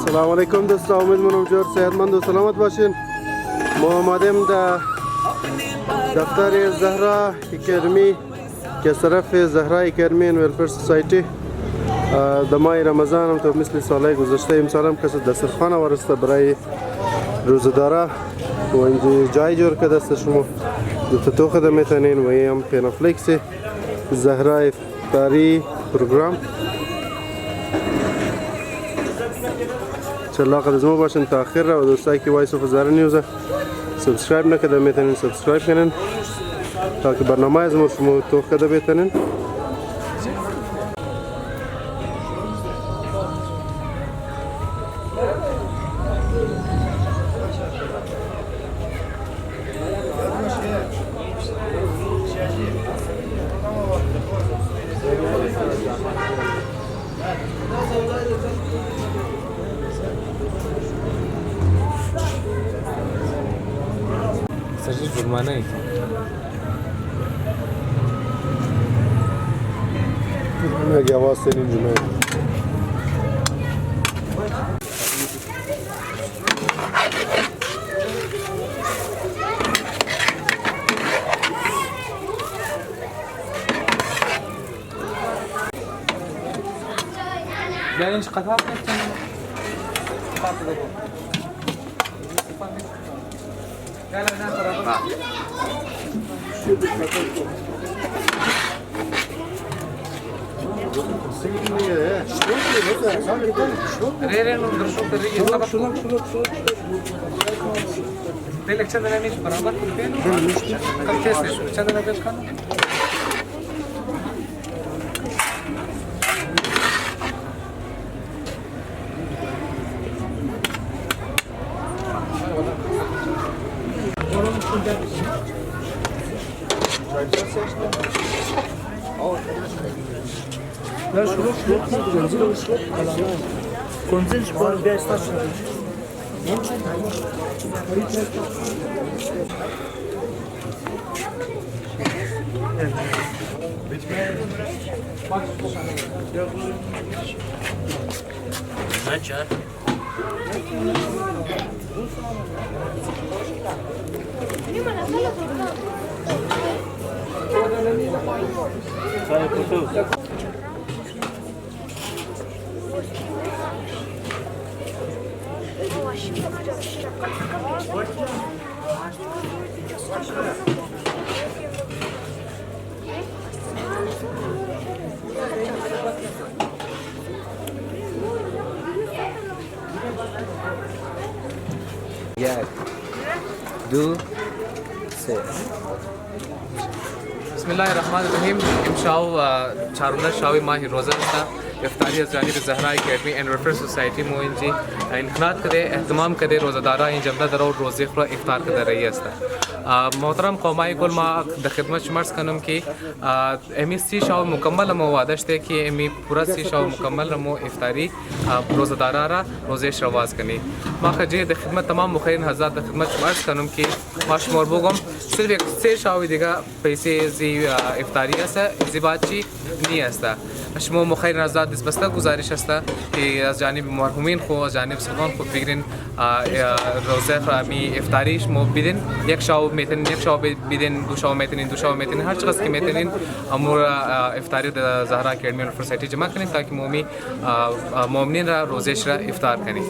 سلام علیکم دوستان، امیدوارم جور صحتمند و سلامت باشین. ما آمدیم در دفتر زهرا اکادمی که طرف زهرا اکادمی ان ویلفیر سوسایتی در ماه رمضان هم تو مثل سالهای گذشته امسال هم کسی دسترخوان آورسته برای روزدارا و اینجا جای جور که دست شما دو تا خود میتونین و این هم پینافلیکس زهرا افطاری پروگرام. چلاق از ما باشین تا آخر را و دوستایی که وایس آف زهرا نیوز سابسکرایب نکرده میتونین سابسکرایب کنین تا که برنامه از ما شما تو خدا بتونین. सर जुर्माना ही मैं की आवाज़ से नहीं जुड़ा يعني ايش قطعت لا لا لا ريري نقدر نشوف الريجي طبعا شلون ديلك عندنا مش برابر فين كم تيست عندنا بس كان لا شروط كونسنس بول بيستاش एक दो से बिस्मिल्लाहिर्रहमानिर्रहीम इमशाव चारुना शावी माह रोज़ा इफ्तारी از جانب زهرا اکادمی and welfare society موینجی انخنات کده اهتمام کده روزدارا این جمله در روزی خورا افطار کده رही است. محترم قومای کل ما در خدمت شمارس کنم که امی 30 شب مکمل ما وعده شده که امی پورا 30 شب مکمل مو افطاری روزدارا را روزش رواز کنی. ما خجه در خدمت تمام مخیرین حضرات در خدمت شمارس کنم که ما شمار بگم صرف 3 شب دیگه پیسه زی افطاری است زیباچی نی است. شما مخیرین حضرات دستبسته گزارش است که از جانب مرحومین خو از جانب سلطان خو بگیرین روزه فرامی افطاریش مو بدین یک شب میتونین یک شب بدین دو شب میتونین هر چقدر که میتونین امور افطاری در زهرا اکادمی و سوسایتی جمع کنین تا که مومنین را روزش را افطار کنین.